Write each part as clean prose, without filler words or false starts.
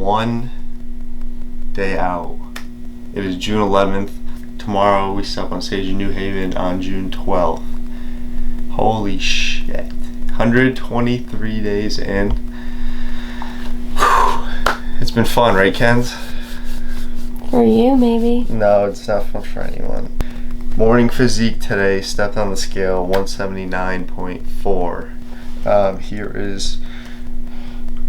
one day out. It is June 11th. Tomorrow we step on stage in New Haven on June 12th. Holy shit. 123 days in. Whew. It's been fun, right, Kenz? For you, maybe. No, it's not fun for anyone. Morning physique today, stepped on the scale, 179.4. Here is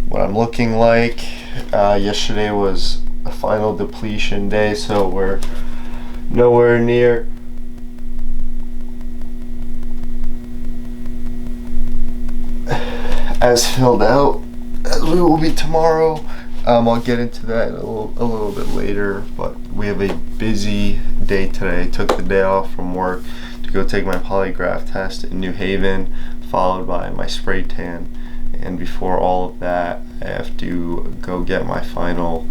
what I'm looking like. Yesterday was a final depletion day, so we're nowhere near as filled out as we will be tomorrow. I'll get into that a little bit later, but we have a busy day today. Took the day off from work to go take my polygraph test in New Haven, followed by my spray tan. And before all of that, I have to go get my final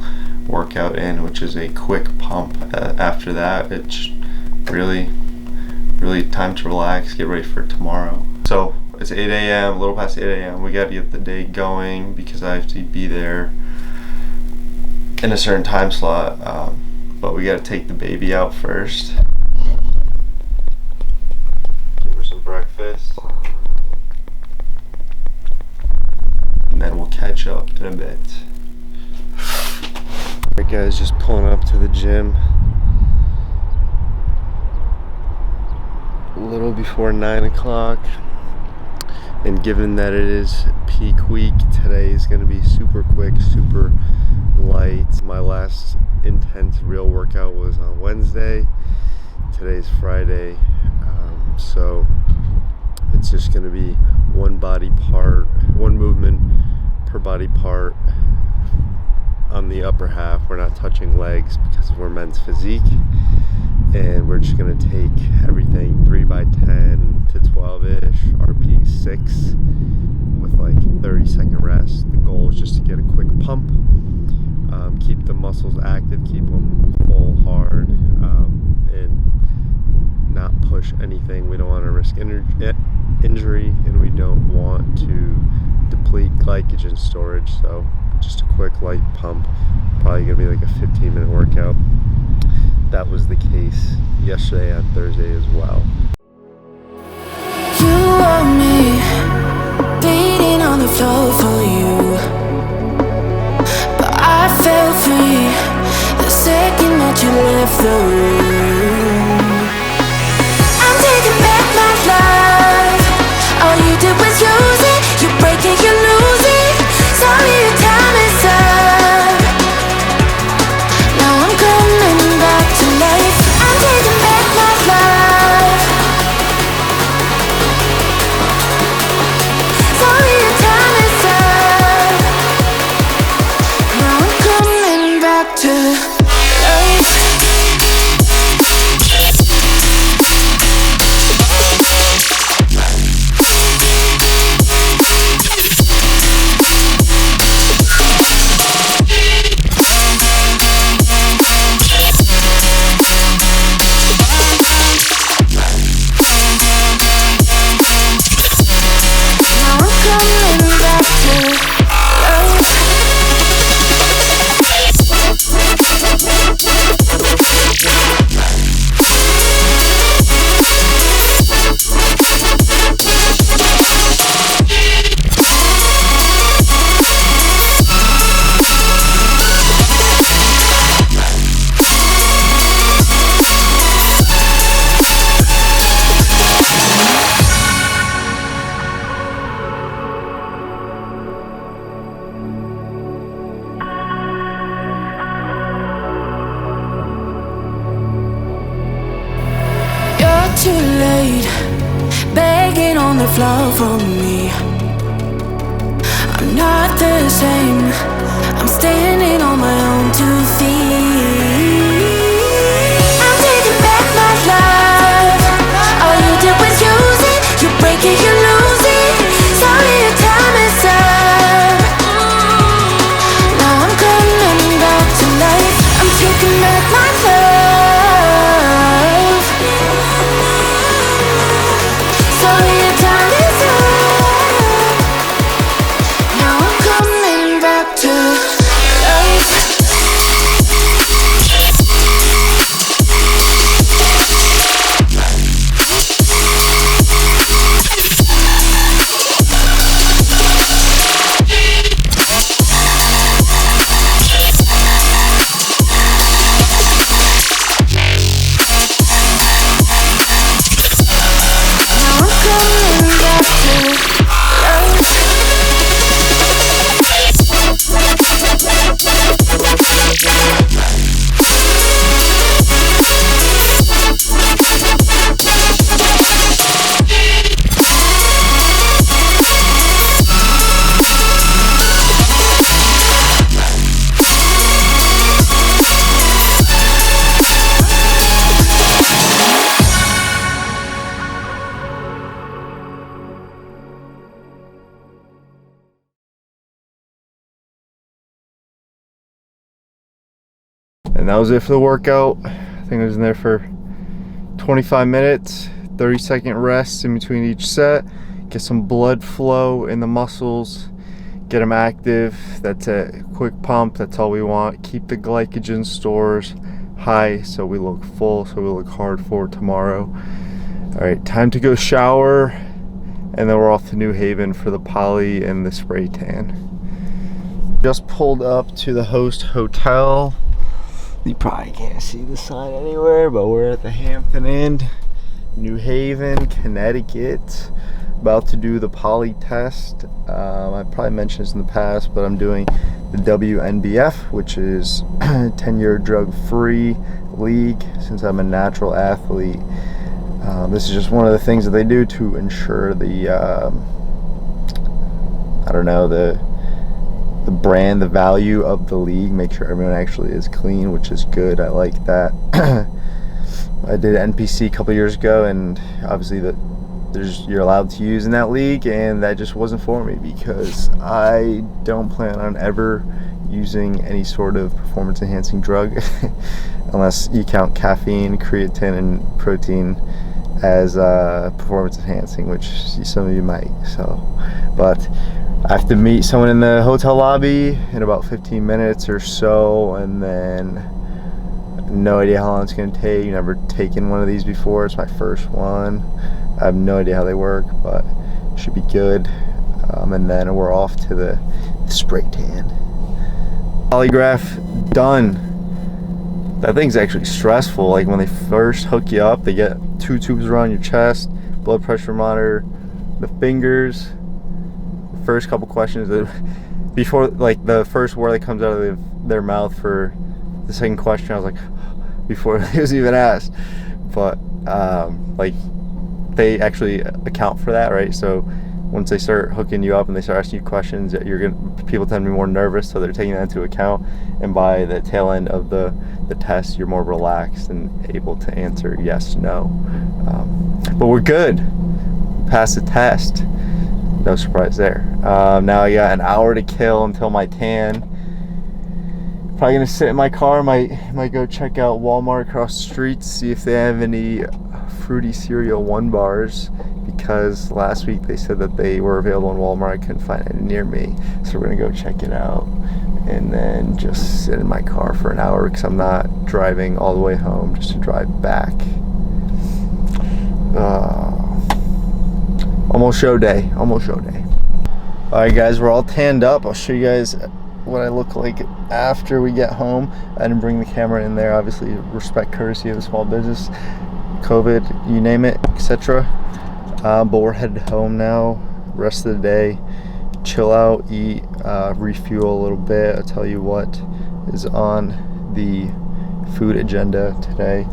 workout in, which is a quick pump. After that, it's really time to relax, get ready for tomorrow. So it's 8 a.m., a little past 8 a.m. We got to get the day going because I have to be there in a certain time slot, but we got to take the baby out first. Give her some breakfast, and then we'll catch up in a bit. Alright guys, just pulling up to the gym a little before 9 o'clock, and given that it is peak week, today is going to be super quick, super light. My last intense real workout was on Wednesday. Today's Friday, so it's just going to be one movement per body part on the upper half. We're not touching legs because we're men's physique, and we're just going to take everything 3x10 to 12-ish, RP 6 with like 30-second rest. The goal is just to get a quick pump, keep the muscles active, keep them full hard, and not push anything. We don't want to risk injury, and we don't want to deplete glycogen storage. So just a quick light pump, probably gonna be like a 15-minute workout. That was the case yesterday on Thursday as well. You want me bleeding on the floor for you, but I felt free the second that you left the room. I'm taking back my life. All you did was use it. You break it, you lose it. Sorry, your time is up. Now I'm coming back to life. I'm taking back my life. Sorry, your time is up. Now I'm coming back to life. Too late, begging on the floor for me. I'm not the same. I'm standing on my own 2 feet. I'm taking back my life. All you did was use it. You break it, you lose it. Sorry, your time is up. Now I'm coming back to life. I'm taking back my love. Sorry, your time is up. And that was it for the workout. I think I was in there for 25 minutes, 30-second rest in between each set. Get some blood flow in the muscles, get them active. That's it. Quick pump, that's all we want. Keep the glycogen stores high so we look full, so we look hard for tomorrow. All right, time to go shower, and then we're off to New Haven for the poly and the spray tan. Just pulled up to the host hotel. You probably can't see the sign anywhere, but we're at the Hampton Inn, New Haven, Connecticut. About to do the poly test. I probably mentioned this in the past, but I'm doing the WNBF, which is 10-year drug-free league. Since I'm a natural athlete, this is just one of the things that they do to ensure the the brand, the value of the league, make sure everyone actually is clean, which is good. I like that. I did NPC a couple years ago, and obviously you're allowed to use in that league, and that just wasn't for me because I don't plan on ever using any sort of performance enhancing drug unless you count caffeine, creatine, and protein as performance enhancing, which some of you might. But I have to meet someone in the hotel lobby in about 15 minutes or so, and then no idea how long it's going to take. Never taken one of these before. It's my first one. I have no idea how they work, but it should be good. And then we're off to the spray tan. Polygraph done. That thing's actually stressful. Like when they first hook you up, they get 2 tubes around your chest, blood pressure monitor, the fingers. The first couple questions before, like the first word that comes out of their mouth for the second question, I was like, before it was even asked. But like they actually account for that, right? So once they start hooking you up and they start asking you questions, people tend to be more nervous, so they're taking that into account. And by the tail end of the test, you're more relaxed and able to answer yes, no. But we're good. Passed the test. No surprise there. Now I got an hour to kill until my tan. Probably gonna sit in my car. Might go check out Walmart across the street to see if they have any fruity cereal 1 bars, because last week they said that they were available in Walmart. I couldn't find any near me, so we're gonna go check it out and then just sit in my car for an hour because I'm not driving all the way home, just to drive back. Almost show day. All right guys, we're all tanned up. I'll show you guys what I look like after we get home. I didn't bring the camera in there, obviously respect courtesy of the small business, COVID, you name it, etc. But we're headed home now. Rest of the day, chill out, eat, refuel a little bit. I'll tell you what is on the food agenda today.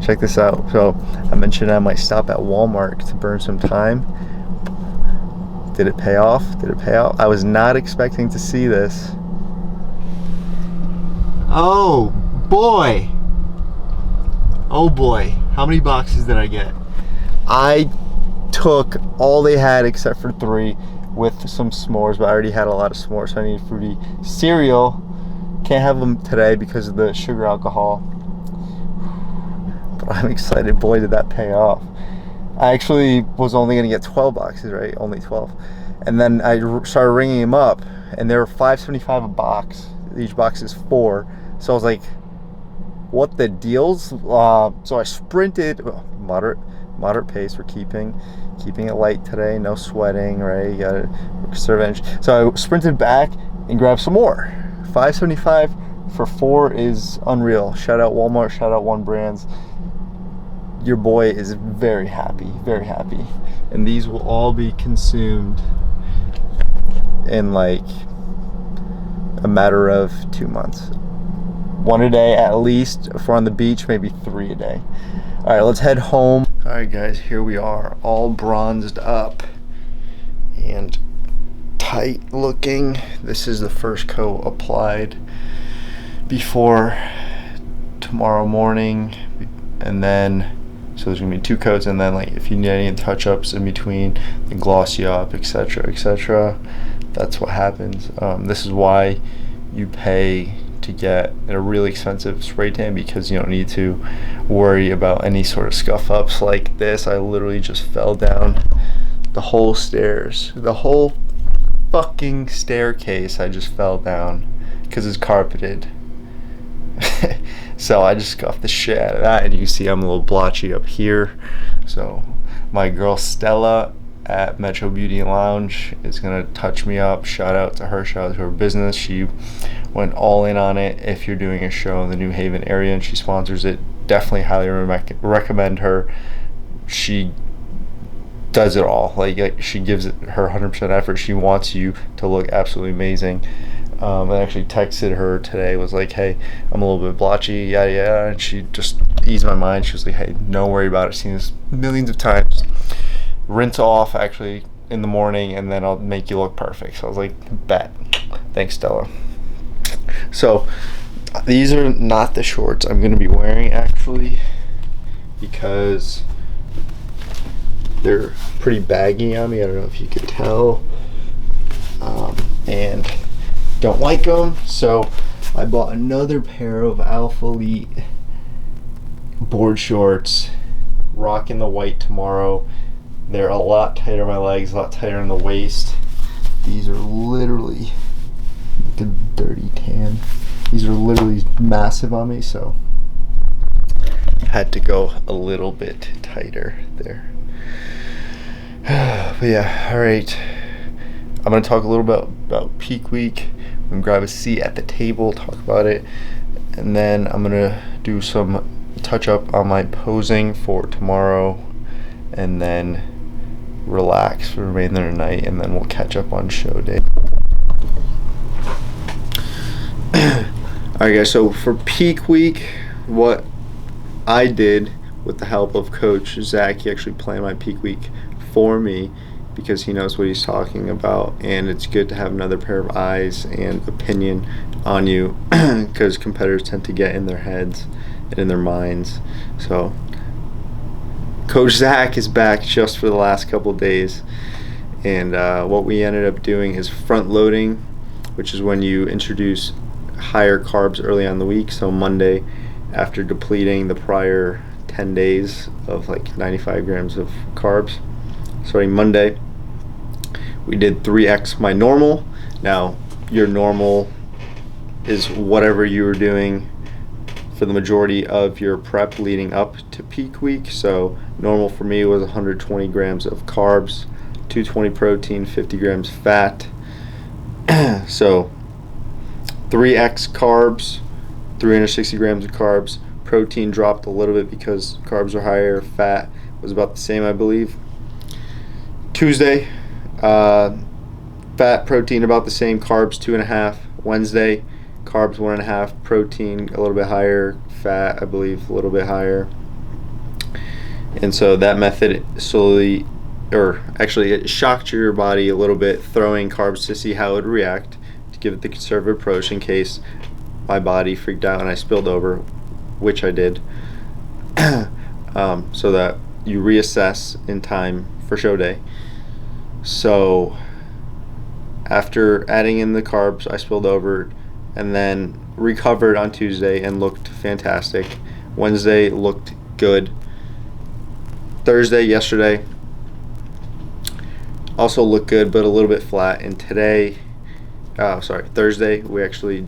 Check this out. So I mentioned I might stop at Walmart to burn some time. Did it pay off? I was not expecting to see this. Oh boy, how many boxes did I get? I took all they had except for 3 with some s'mores, but I already had a lot of s'mores, so I need fruity cereal. Can't have them today because of the sugar alcohol, but I'm excited. Boy, did that pay off. I actually was only gonna get 12 boxes, right? Only 12. And then I started ringing them up, and they were $5.75 a box. Each box is 4. So I was like, what the deals? So I sprinted, moderate pace. We're keeping it light today. No sweating, right? You gotta conserve energy. So I sprinted back and grabbed some more. $5.75 for 4 is unreal. Shout out Walmart. Shout out One Brands. Your boy is very happy, and these will all be consumed in like a matter of 2 months. 1 a day at least. If we're on the beach, maybe 3 a day. All right, let's head home. All right guys, here we are, all bronzed up and tight looking. This is the first coat applied before tomorrow morning, and then so there's gonna be 2 coats, and then like if you need any touch-ups in between, then gloss you up, etc. That's what happens. This is why you pay to get a really expensive spray tan because you don't need to worry about any sort of scuff ups like this. I literally just fell down the whole stairs, the whole fucking staircase. I just fell down because it's carpeted. So I just scuffed the shit out of that, and you can see I'm a little blotchy up here. So my girl Stella at Metro Beauty and Lounge is gonna touch me up. Shout out to her, shout out to her business. She went all in on it. If you're doing a show in the New Haven area and she sponsors it, definitely highly recommend her. She does it all. Like she gives it her 100% effort. She wants you to look absolutely amazing. I actually texted her today, was like, hey, I'm a little bit blotchy, yada yada, and she just eased my mind. She was like, hey, don't worry about it. I've seen this millions of times. Rinse off actually in the morning, and then I'll make you look perfect. So I was like, bet. Thanks, Stella. So these are not the shorts I'm going to be wearing actually, because they're pretty baggy on me. I don't know if you could tell, and don't like them. So I bought another pair of Alpha Elite board shorts, rocking the white tomorrow. They're a lot tighter on my legs, a lot tighter on the waist. These are literally like a dirty tan. These are literally massive on me, so had to go a little bit tighter there. But yeah, all right. I'm gonna talk a little about peak week. I'm gonna grab a seat at the table, talk about it, and then I'm gonna do some touch up on my posing for tomorrow, and then relax for the remainder of the night, and then we'll catch up on show day. Alright guys, so for peak week, what I did with the help of Coach Zach, he actually planned my peak week for me because he knows what he's talking about, and it's good to have another pair of eyes and opinion on you because competitors tend to get in their heads and in their minds. So Coach Zach is back just for the last couple of days, and what we ended up doing is front loading, which is when you introduce higher carbs early on in the week. So Monday, after depleting the prior 10 days of like 95 grams of carbs, starting Monday, we did 3x my normal. Now your normal is whatever you were doing for the majority of your prep leading up to peak week. So normal for me was 120 grams of carbs, 220 protein, 50 grams fat. So 3x carbs, 360 grams of carbs. Protein dropped a little bit because carbs are higher. Fat was about the same, I believe. Tuesday, fat, protein about the same, carbs 2.5. Wednesday, carbs 1.5, protein a little bit higher, fat I believe a little bit higher. And so that method slowly, or actually it shocked your body a little bit, throwing carbs to see how it would react, to give it the conservative approach in case my body freaked out and I spilled over, which I did. So that you reassess in time for show day. So after adding in the carbs, I spilled over and then recovered on Tuesday and looked fantastic. Wednesday looked good. Thursday, yesterday, also looked good but a little bit flat. And today, Thursday, we actually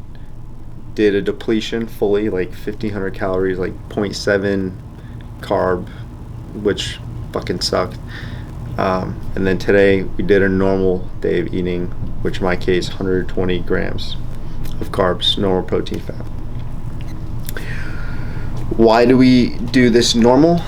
did a depletion fully, like 1,500 calories, like 0.7 carb, which fucking sucked. And then today we did a normal day of eating, which in my case 120 grams of carbs, normal protein, fat. Why do we do this normal?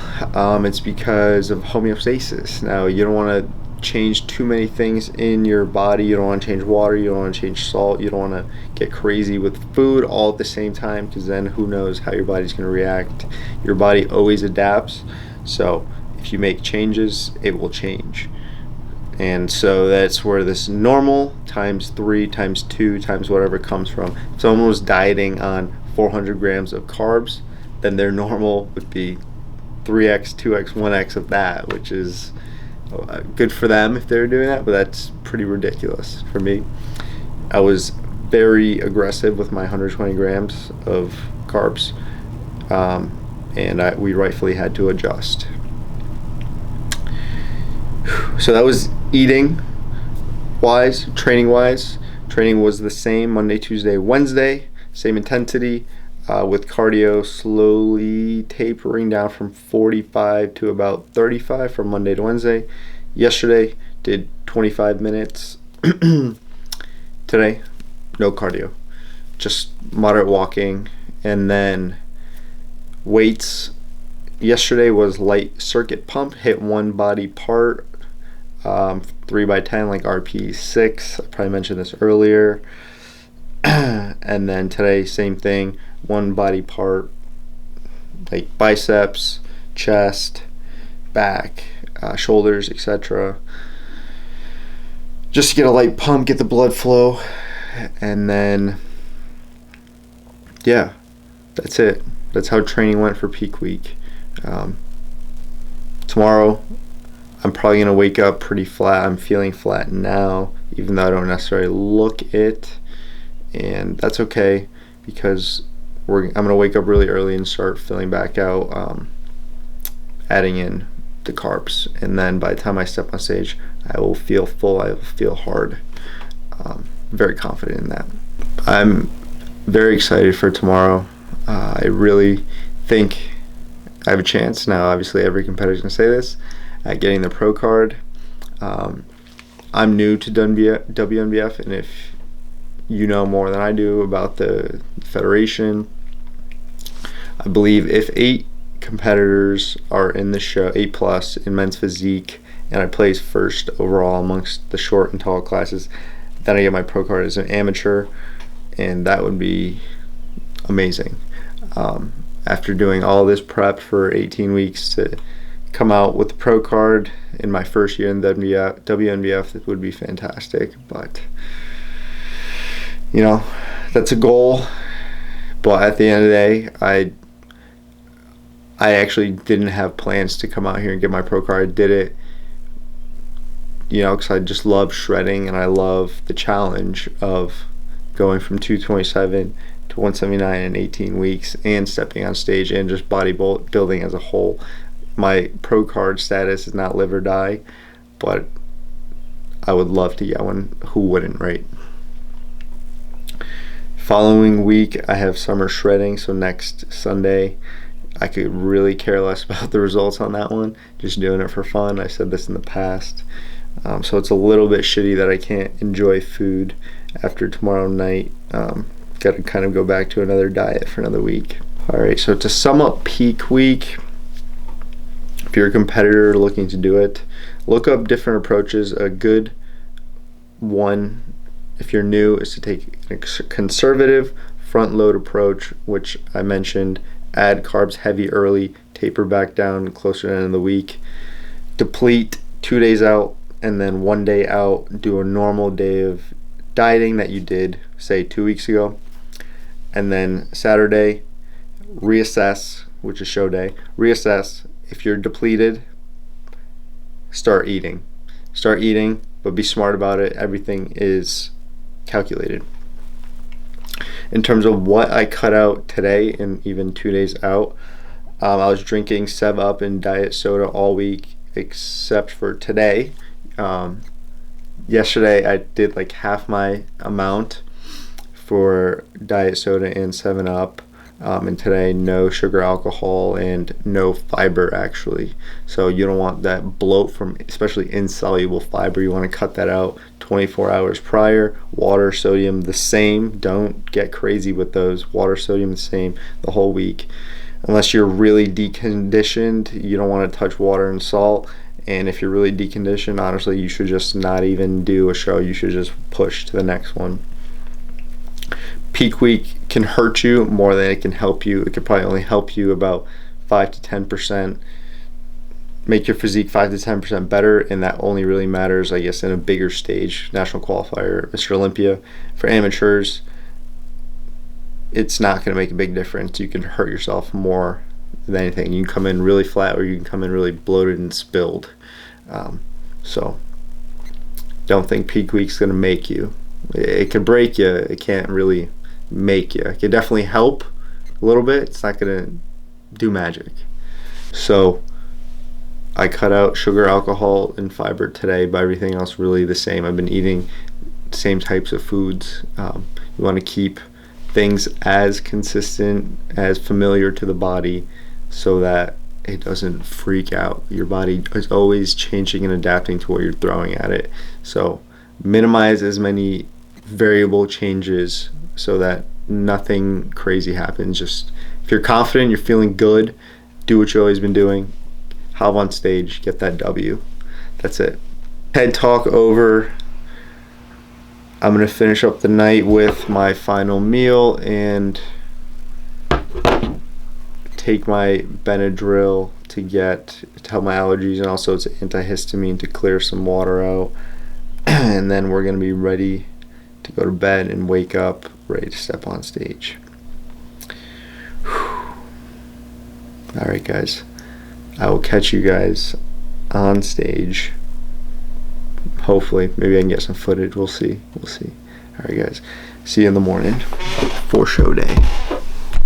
It's because of homeostasis. Now you don't want to change too many things in your body. You don't want to change water, you don't want to change salt, you don't want to get crazy with food all at the same time, because then who knows how your body's going to react. Your body always adapts, so if you make changes, it will change. And so that's where this normal times 3 times 2 times whatever comes from. If someone was dieting on 400 grams of carbs, then their normal would be 3x, 2x, 1x of that, which is good for them if they're doing that, but that's pretty ridiculous for me. I was very aggressive with my 120 grams of carbs, and we rightfully had to adjust. So that was eating wise. Training wise, training was the same Monday, Tuesday, Wednesday, same intensity, with cardio slowly tapering down from 45 to about 35 from Monday to Wednesday. Yesterday did 25 minutes. Today, no cardio, just moderate walking. And then weights, yesterday was light circuit pump, hit one body part, 3x10, like RP6. I probably mentioned this earlier. And then today, same thing, one body part, like biceps, chest, back, shoulders, etc. Just to get a light pump, get the blood flow, and then yeah, that's it. That's how training went for peak week. Tomorrow, I'm probably gonna wake up pretty flat. I'm feeling flat now, even though I don't necessarily look it, and that's okay because I'm gonna wake up really early and start filling back out, adding in the carbs, and then by the time I step on stage, I will feel full. I will feel hard. Very confident in that. I'm very excited for tomorrow. I really think I have a chance. Now, obviously, every competitor is gonna say this, at getting the pro card. I'm new to WNBF, and if you know more than I do about the federation, I believe if 8 competitors are in the show, 8+ in men's physique, and I place first overall amongst the short and tall classes, then I get my pro card as an amateur, and that would be amazing. After doing all this prep for 18 weeks to come out with the pro card in my first year in WNBF, it would be fantastic. But you know, that's a goal. But at the end of the day, I actually didn't have plans to come out here and get my pro card. I did it, you know, because I just love shredding, and I love the challenge of going from 227 to 179 in 18 weeks and stepping on stage and just bodybuilding as a whole. My pro card status is not live or die, but I would love to get one. Who wouldn't, right? Following week, I have summer shredding, so next Sunday, I could really care less about the results on that one. Just doing it for fun. I said this in the past. So it's a little bit shitty that I can't enjoy food after tomorrow night. Got to kind of go back to another diet for another week. Alright, so to sum up peak week, if you're a competitor looking to do it, look up different approaches. A good one, if you're new, is to take a conservative front load approach, which I mentioned. Add carbs heavy early, taper back down closer to the end of the week, deplete 2 days out, and then 1 day out, do a normal day of dieting that you did, say 2 weeks ago, and then Saturday, reassess, which is show day, reassess. If you're depleted, start eating, but be smart about it. Everything is calculated. In terms of what I cut out today and even 2 days out, I was drinking 7-Up and diet soda all week except for today. Yesterday I did like half my amount for diet soda and 7-Up, and today no sugar, alcohol, and no fiber actually. So you don't want that bloat from especially insoluble fiber. You want to cut that out 24 hours prior. Water, sodium the same. Don't get crazy with those. Water, sodium the same the whole week. Unless you're really deconditioned, you don't want to touch water and salt. And if you're really deconditioned, honestly, you should just not even do a show. You should just push to the next one. Peak week can hurt you more than it can help you. It could probably only help you about 5 to 10%. Make your physique 5 to 10% better, and that only really matters, I guess, in a bigger stage, national qualifier, Mr. Olympia. For amateurs, it's not going to make a big difference. You can hurt yourself more than anything. You can come in really flat, or you can come in really bloated and spilled. So don't think peak week's going to make you. It could break you. It can't really make you. It could definitely help a little bit. It's not gonna do magic. So I cut out sugar, alcohol, and fiber today, but everything else really the same. I've been eating the same types of foods. You want to keep things as consistent, as familiar to the body, so that it doesn't freak out. Your body is always changing and adapting to what you're throwing at it. So minimize as many variable changes so that nothing crazy happens. Just if you're confident, you're feeling good, do what you've always been doing. Hop on stage, get that W. That's it. Head talk over. I'm gonna finish up the night with my final meal and take my Benadryl to help my allergies, and also it's antihistamine to clear some water out. And then we're gonna be ready to go to bed and wake up ready to step on stage. All right, guys. I will catch you guys on stage. Hopefully, maybe I can get some footage. We'll see. All right, guys. See you in the morning for show day.